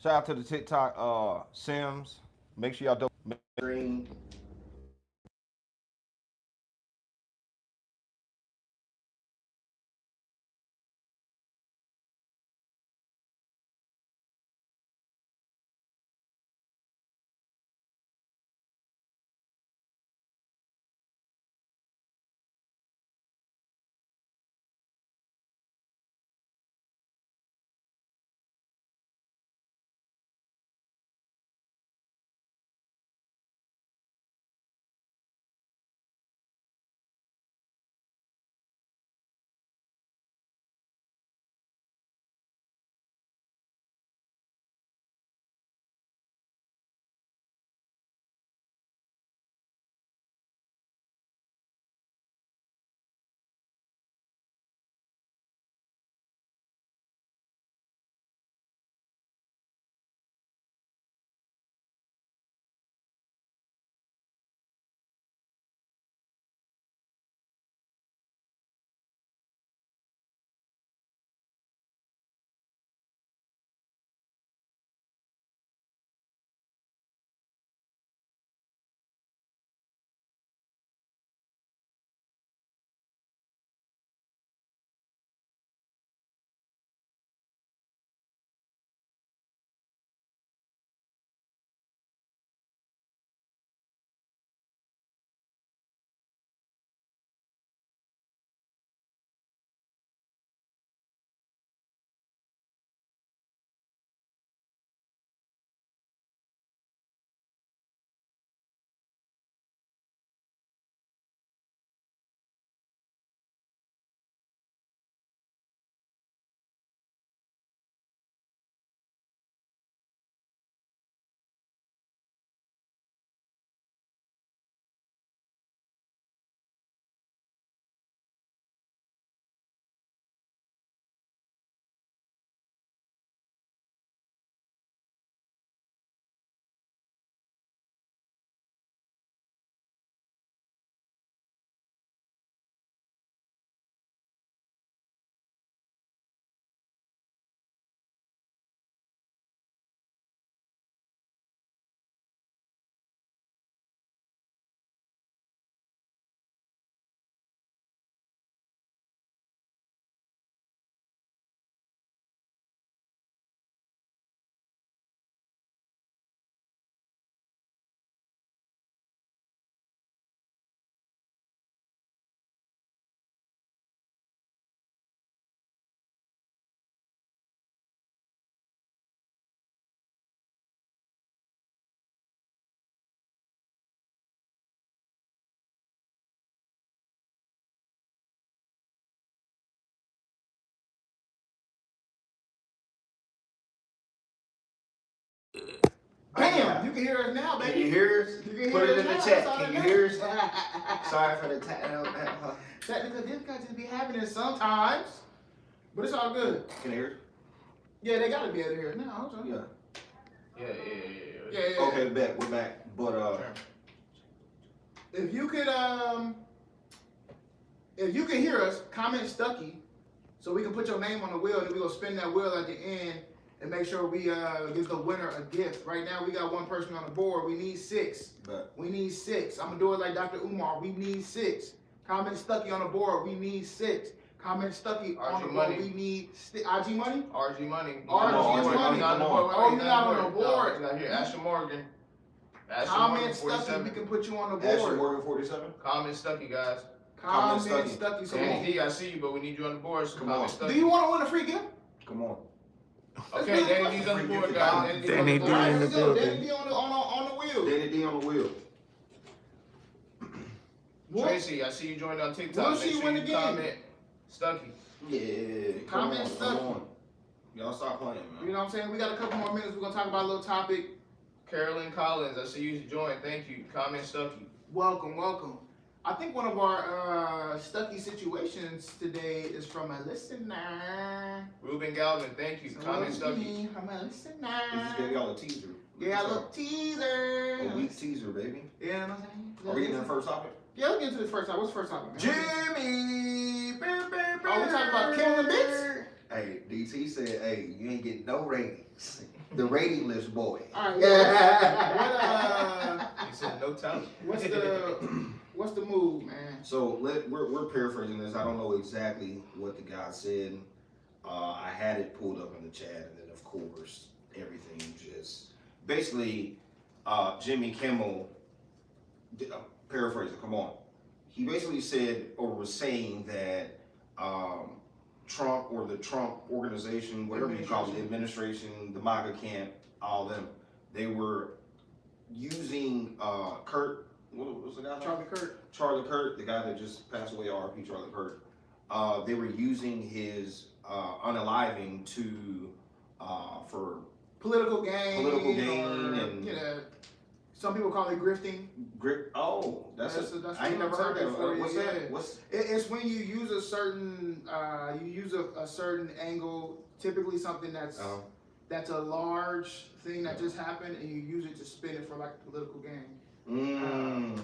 Shout out to the TikTok Sims. Make sure y'all don't green. Bam! You can hear us now, baby. Can you hear us? You can Put hear it in us the now. chat. Can you hear us? Sorry for the technical difficulties be happening sometimes, but it's all good. Can you hear us? Yeah, they gotta be able to hear us now. Hold on. Yeah. Okay, back. We're back. But if you can hear us, comment Stucky, so we can put your name on the wheel, and then we gonna spin that wheel at the end and make sure we give the winner a gift. Right now we got one person on the board. We need 6. We need 6. I'm gonna do it like Dr. Umar. We need 6. Comment Stucky on the board. We need 6. Comment Stucky on the board. We need IG money. RG money. RG money. Oh, you're not on the board. Not here. Ashton Morgan. Comment Stucky. We can put you on the board. Ashton Morgan 47. Comment Stucky, guys. Comment Stucky. So Danny D, I see you, but we need you on the board. So comment Stucky. Do you want to win a free gift? Come on. Okay, Danny D's on the board, guys. Danny D in the building. Danny D on the wheel. Danny D on the wheel. Tracy, I see you joined on TikTok. Will she win again? Comment Stucky. Yeah. Comment Stucky. Y'all stop playing, man. You know what I'm saying? We got a couple more minutes. We're gonna talk about a little topic. Carolyn Collins, I see you joined. Thank you. Comment Stucky. Welcome. I think one of our Stucky situations today is from a listener. Ruben Galvin, thank you. Comment Stucky. From a listener. Just gave y'all a teaser. Yeah, a little teaser. A week teaser, baby. Yeah, you know what I'm saying? Are we getting to the first topic? Yeah, let's get into this first topic. What's the first topic, man? Jimmy! Oh, we talking about Kimmel and Bits? Hey, DT said, hey, you ain't getting no ratings. The rating list boy. All right. He said no talent. What's the move, man? So we're paraphrasing this. I don't know exactly what the guy said. I had it pulled up in the chat, and then of course everything just basically Jimmy Kimmel paraphrasing. Come on, he basically said or was saying that Trump or the Trump organization, whatever you call it, the administration, the MAGA camp, all them, they were using Kurt. What was the guy? Charlie Kirk, the guy that just passed away, R.I.P. Charlie Kirk. They were using his unaliving to for political gain, and some people call it grifting. Oh, that's I ain't never heard of it. What's that? It's when you use a certain a certain angle, typically something that's a large thing that just happened, and you use it to spin it for like political gain.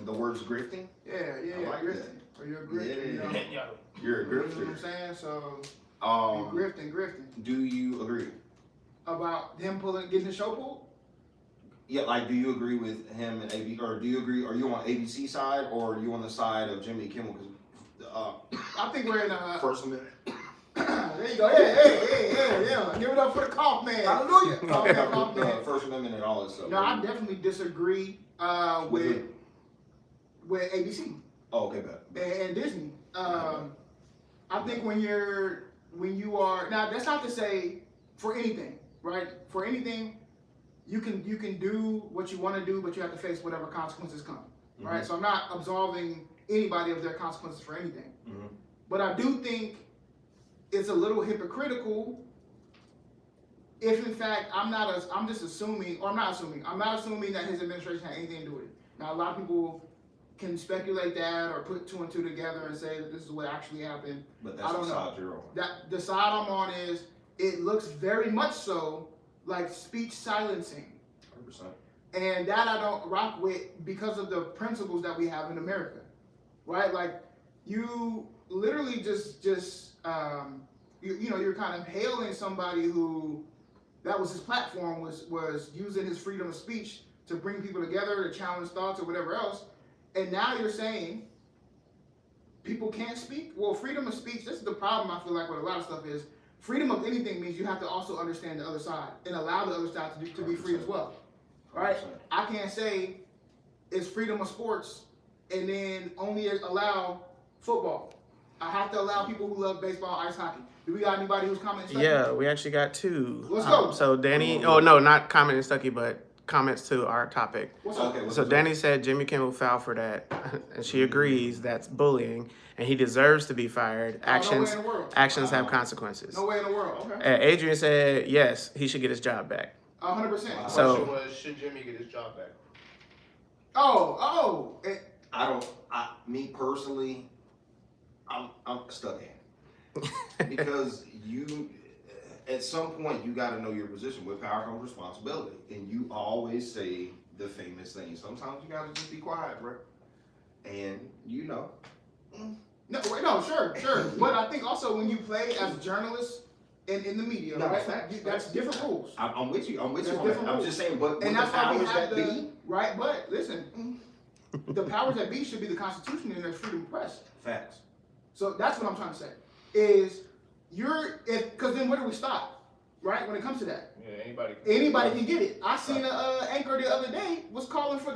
The word's grifting? Yeah, like grifting. Or you're a grifter, Yeah. You're a grifter. You know what I'm saying? So, grifting. Do you agree? About him getting the show pulled? Yeah, like, do you agree with him and AB, or do you agree, are you on ABC side, or are you on the side of Jimmy Kimmel? Because, I think we're in First Amendment. There you go. Yeah. Give it up for the cough man. Hallelujah. Cough man. First Amendment and all that stuff. No, I definitely disagree with ABC. Oh, okay, bad. And Disney. I think when you are now, that's not to say for anything, right? For anything, you can do what you want to do, but you have to face whatever consequences come, right? So I'm not absolving anybody of their consequences for anything, but I do think it's a little hypocritical if, in fact, I'm not assuming that his administration had anything to do with it. Now, a lot of people can speculate that or put two and two together and say that this is what actually happened. But that's the side you're on. The side I'm on is it looks very much so like speech silencing. 100%. And that I don't rock with because of the principles that we have in America, right? Like, you literally you're kind of hailing somebody who, that was his platform, was using his freedom of speech to bring people together, to challenge thoughts or whatever else. And now you're saying people can't speak? Well, freedom of speech, this is the problem I feel like with a lot of stuff is, freedom of anything means you have to also understand the other side and allow the other side to be free as well, right? 100%. I can't say it's freedom of sports and then only allow football. I have to allow people who love baseball, ice hockey. Do we got anybody who's commenting? Yeah, we actually got two. Let's go. So Danny, not commenting Stucky, but comments to our topic. What's up? So Danny said Jimmy Kimmel fouled for that, and she agrees that's bullying, and he deserves to be fired. Actions have consequences. No way in the world. Okay. And Adrian said yes, he should get his job back. 100%. The So question was, should Jimmy get his job back? Me personally, I'm stuck in. Because at some point, you got to know your position. With power comes responsibility. And you always say the famous thing. Sometimes you got to just be quiet, bro. And No, sure. But I think also when you play as a journalist in the media, right? That's different rules. I'm with you. I'm rules. just saying, but and that's why we have be? Right, but listen, the powers that be should be the Constitution and there's freedom of press. Facts. So that's what I'm trying to say. Is because then where do we stop? Right? When it comes to that. Yeah, anybody can get it. I seen an anchor the other day was calling for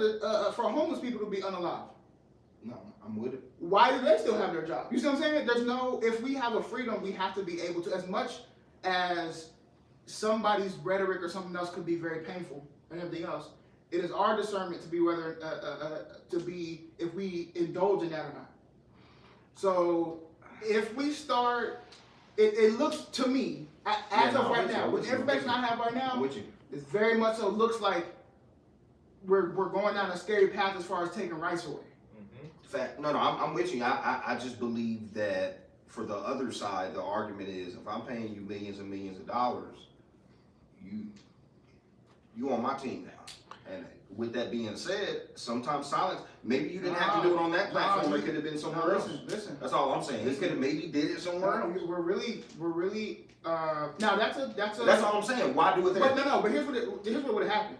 for homeless people to be unalived. No, I'm with it. Why do they still have their job? You see what I'm saying? If we have a freedom, we have to be able to, as much as somebody's rhetoric or something else could be very painful and everything else, it is our discernment to be if we indulge in that or not. So if we start, it looks to me, as of right now, with information I have right now, it very much so looks like we're going down a scary path as far as taking rights away. Fact. No, I'm with you. I just believe that for the other side, the argument is if I'm paying you millions and millions of dollars, you on my team now. And with that being said, sometimes silence. Maybe you didn't have to do it on that platform. It could have been somewhere else. Listen. That's all I'm saying. He could have maybe did it somewhere else. We're really Now that's all I'm saying. Why do it there? But here's what would have happened.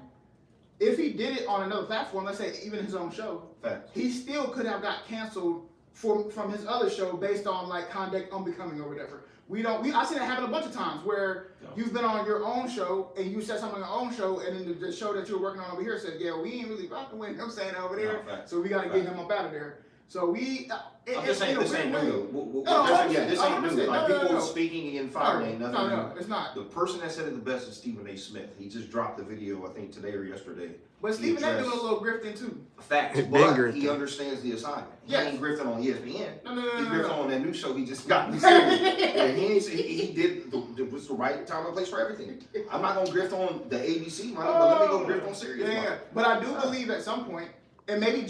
If he did it on another platform, let's say even his own show, Facts. he still could have got canceled from his other show based on like conduct unbecoming or whatever. I've seen it happen a bunch of times where you've been on your own show and you said something on your own show, and then the show that you were working on over here said, yeah, we ain't really rocking with him saying over there, so we got to get him up out of there. So I'm just saying this ain't new. This ain't new. Like people speaking and firing ain't nothing new. No, it's not. The person that said it the best is Stephen A. Smith. He just dropped the video, I think today or yesterday. But Stephen A. doing a little grifting too. Facts, but he understands the assignment. He ain't grifting on ESPN. No. He grifting on that new show he just got. And he did was the right time and place for everything. I'm not gonna grift on the ABC, but let me go grift on Sirius. Yeah. But I do believe at some point, and maybe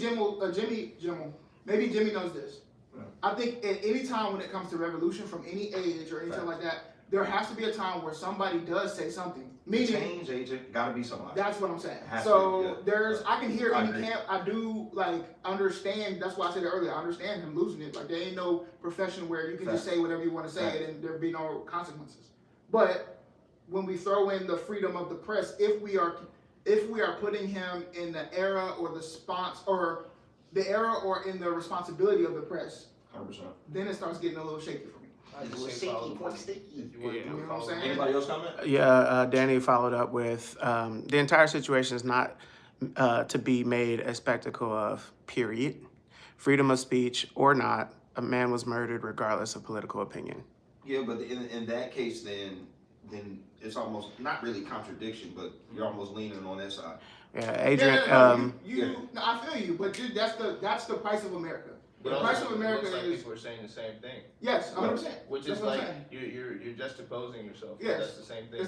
maybe Jimmy knows this. I think at any time when it comes to revolution from any age or anything like that, there has to be a time where somebody does say something. Meaning, change agent, gotta be somebody. That's what I'm saying. So I can hear any camp. I do understand. That's why I said it earlier. I understand him losing it. Like there ain't no profession where you can just say whatever you want to say and there be no consequences. But when we throw in the freedom of the press, if we are putting him in the era or the era or in the responsibility of the press, 100%. then it starts getting a little shaky for me. Sticky. You know what I'm saying? Anybody else comment? Yeah, Danny followed up with the entire situation is not to be made a spectacle of, period. Freedom of speech or not, a man was murdered regardless of political opinion. Yeah, but in that case, then it's almost not really contradiction, but you're almost leaning on that side. Yeah, Adrian. I feel you, but that's the price of America. The price of America is. People are saying the same thing. Yes, 100%. Which is like you're juxtaposing yourself. Yes, that's the same thing.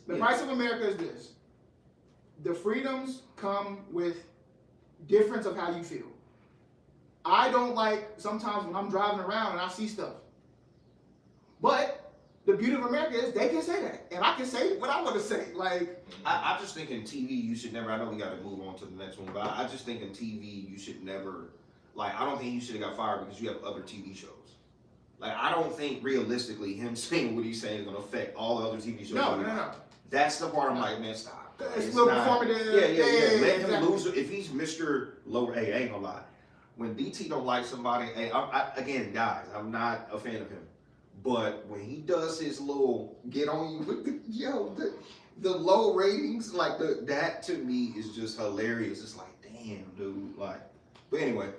The price of America is this: the freedoms come with difference of how you feel. I don't like sometimes when I'm driving around and I see stuff, but the beauty of America is they can say that, and I can say what I want to say. Like, I just think in TV you should never. I know we got to move on to the next one, but I just think in TV you should never. Like, I don't think you should have got fired because you have other TV shows. Like, I don't think realistically him saying what he's saying is gonna affect all the other TV shows. No. That's the part I'm like, man, stop. It's a little performative. Yeah. Let him lose. If he's Mr. Lower, hey, I ain't gonna lie. When DT don't like somebody, hey, again, guys, I'm not a fan of him. But when he does his little get on you with the low ratings, like that to me is just hilarious. It's like, damn, dude. Like, but anyway,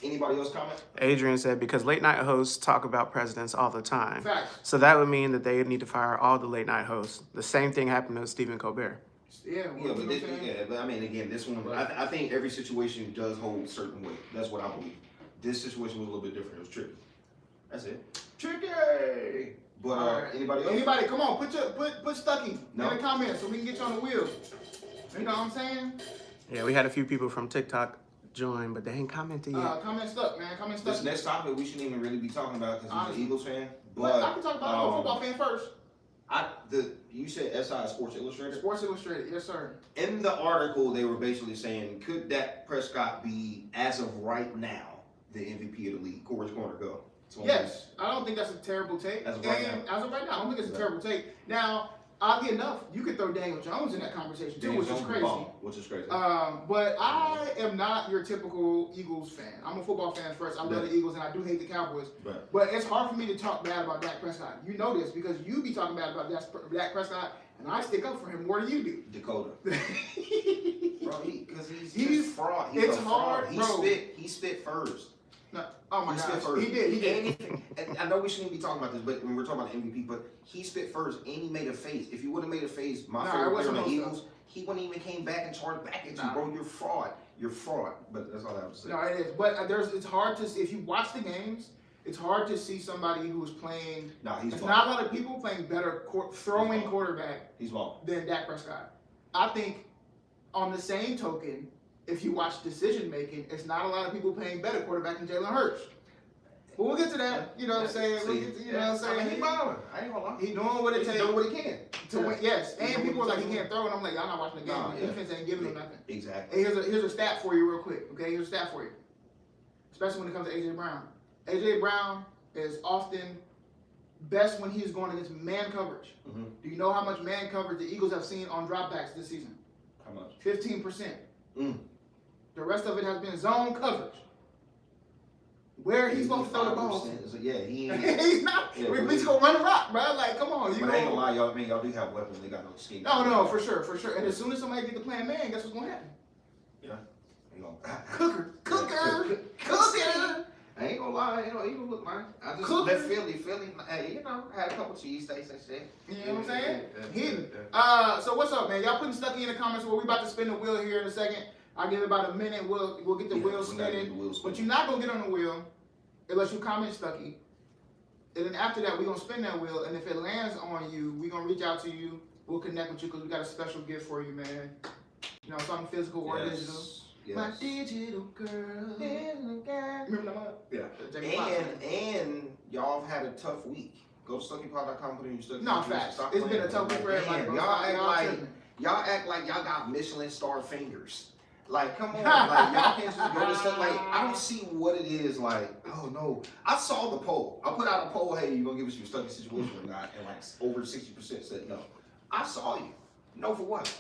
anybody else comment? Adrian said because late night hosts talk about presidents all the time. Facts. So that would mean that they need to fire all the late night hosts. The same thing happened to Stephen Colbert. But I mean, again, this one, I think every situation does hold certain weight. That's what I believe. This situation was a little bit different. It was tricky. That's it. Tricky. But anybody else? Anybody, come on, put Stucky in the comments so we can get you on the wheel. You know what I'm saying? Yeah, we had a few people from TikTok join, but they ain't commented yet. Comment Stuck, man. Comment Stuck. This next topic we shouldn't even really be talking about because he's an Eagles fan. But I can talk about a football fan first. You said SI Sports Illustrated? Sports Illustrated, yes, sir. In the article, they were basically saying, could Dak Prescott be, as of right now, the MVP of the league? Corey's Corner, go. Yes, I don't think that's a terrible take. As of right now, I don't think it's a terrible take. Now, oddly enough, you could throw Daniel Jones in that conversation too, which is crazy. But I am not your typical Eagles fan. I'm a football fan first. I love the Eagles and I do hate the Cowboys. But it's hard for me to talk bad about Dak Prescott. You know this because you be talking bad about Dak Prescott, and I stick up for him more than you do. Dakota. Bro, because he's fraud. He's a fraud. He spit first. No. Oh my God, he did. And I know we shouldn't be talking about this, but when we're talking about the MVP, but he spit first and he made a face. If you would have made a face, my favorite player on the Eagles, he wouldn't even came back and charged back at you, bro. You're fraud. You're fraud. But that's all I have to say. No, it is. But it's hard to see, if you watch the games, it's hard to see somebody who's playing. There's not a lot of people playing better throwing quarterback than Dak Prescott. I think on the same token, if you watch decision making, it's not a lot of people playing better quarterback than Jalen Hurts. But we'll get to that. You know what I'm saying? He balling. I ain't gonna lie. He doing what it takes. He's doing what he can to win. Yes, and people are like he can't throw, and I'm like, y'all not watching the game. The defense ain't giving him nothing. Exactly. Hey, here's a stat for you, real quick. Okay, here's a stat for you. Especially when it comes to AJ Brown. AJ Brown is often best when he's going against man coverage. Mm-hmm. Do you know how much man coverage the Eagles have seen on dropbacks this season? How much? 15%. Mm. The rest of it has been zone coverage. Where he's supposed to throw the ball. Yeah, he ain't. He's not. Yeah, we just gonna run a rock, bro. Like, come on. But I ain't gonna lie, y'all. I mean, y'all do have weapons. They got no scheme. No, for sure. And as soon as somebody get to playing man, guess what's gonna happen? Yeah. You know. Cooker. I ain't gonna lie, you know, even look, man. I just Cooker. let Philly, hey, you know, had a couple cheesesteaks and shit. You know what I'm saying? Yeah. Hidden. So what's up, man? Y'all putting Stucky in the comments. Well, we about to spin the wheel here in a second. I'll give it about a minute. We'll get the wheel spinning. But you're not gonna get on the wheel unless you comment Stucky. And then after that, we're gonna spin that wheel. And if it lands on you, we're gonna reach out to you. We'll connect with you because we got a special gift for you, man. You know, something physical or digital. Yes. My digital girl. Remember that? Yeah. And y'all have had a tough week. Go to STUCKYPOD.com, put in your Stucky. No, facts. It's been a tough week for everybody. Damn, bro. y'all act like y'all got Michelin star fingers. Like, come on, like y'all can't just go to stuff. Like, I don't see what it is. Like, oh no, I saw the poll. I put out a poll. Hey, you gonna give us your Stucky situation or not? And like over 60% said no. I saw you. No for what?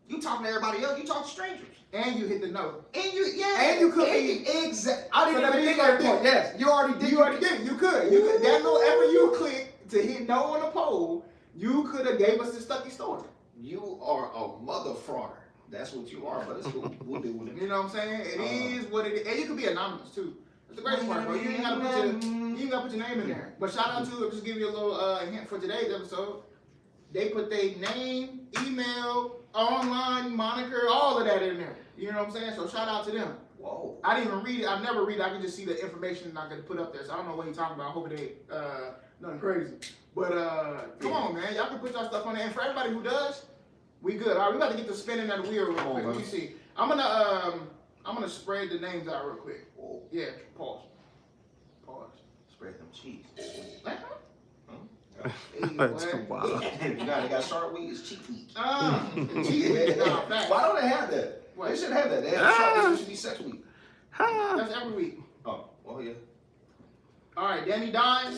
You talking to everybody else. You talk to strangers. And you hit the note. And you, yeah. And you could exactly. I didn't So that even means think like that point. Yes, you already did. You already did it. You could. That little effort you click to hit no on the poll, you could have gave us the Stucky story. You are a mother frauder. That's what you are, but it's cool. We'll deal with it. You know what I'm saying? It is what it is. And you could be anonymous too. That's the great part, bro. You ain't gotta put your name in there. But shout out to, just give you a little hint for today's episode. They put their name, email, online moniker, all of that in there. You know what I'm saying? So shout out to them. Whoa. I didn't even read it. I never read it. I can just see the information I could put up there. So I don't know what he's talking about. I hope it ain't nothing crazy. But come on, man. Y'all can put y'all stuff on there. And for everybody who does, we good. All right, we about to get to spinning that wheel real quick. Let me see. I'm gonna spread the names out real quick. Whoa. Yeah. Pause. Spread them cheese. That's wild. You got sharp week. It's cheek week. Cheat week. Nah, facts. Why don't they have that? What? They should have that. They have sharp week. It should be sex week. That's every week. Oh, well, yeah. All right, Danny Don.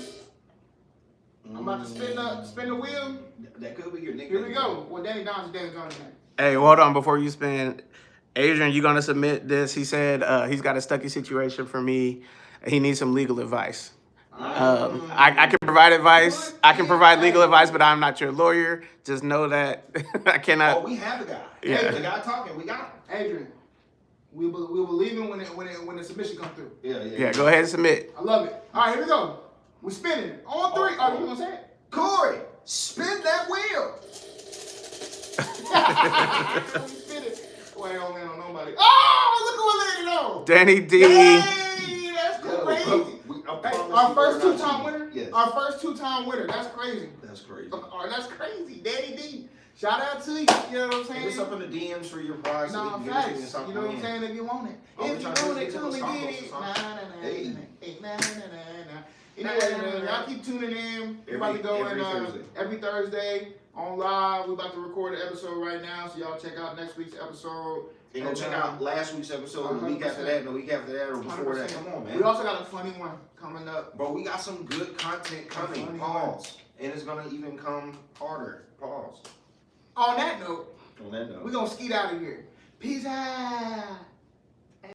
I'm about to spin the wheel. That could be your nickname. Here we go. Well, Danny Don's Danny John's name. Hey, hold on before you spin. Adrian, you gonna submit this? He said he's got a Stucky situation for me. He needs some legal advice. I can provide advice. I can provide legal advice, but I'm not your lawyer. Just know that I cannot. Oh, we have a guy. Yeah. The guy talking. We got him. Adrian, we believe him when the submission comes through. Yeah, go ahead and submit. I love it. All right, here we go. We're spinning it. On three. Oh, you gonna say it? Corey, spin that wheel. Spin it. Wait, I don't land on nobody. Oh, look who landed on. Danny D. Hey, that's crazy. Hey, our first two-time winner. Yes. Our first two-time winner. That's crazy. That's crazy. Oh, that's crazy. Danny D. Shout out to you. You know what I'm saying? Hit us up in the DMs for your prize. Nah, facts. You know what I'm saying? If you want it. If you want it, come and get it. Anyway, y'all keep tuning in. We're about to go every Thursday on live. We're about to record an episode right now, so y'all check out next week's episode. And go check out last week's episode, the week after that, and the week after that, or before that. Come on, man. We also got a funny one coming up. Bro, we got some good content coming. Pause. And it's gonna even come harder. Pause. On that note, On that note. we're gonna skeet out of here. Peace out.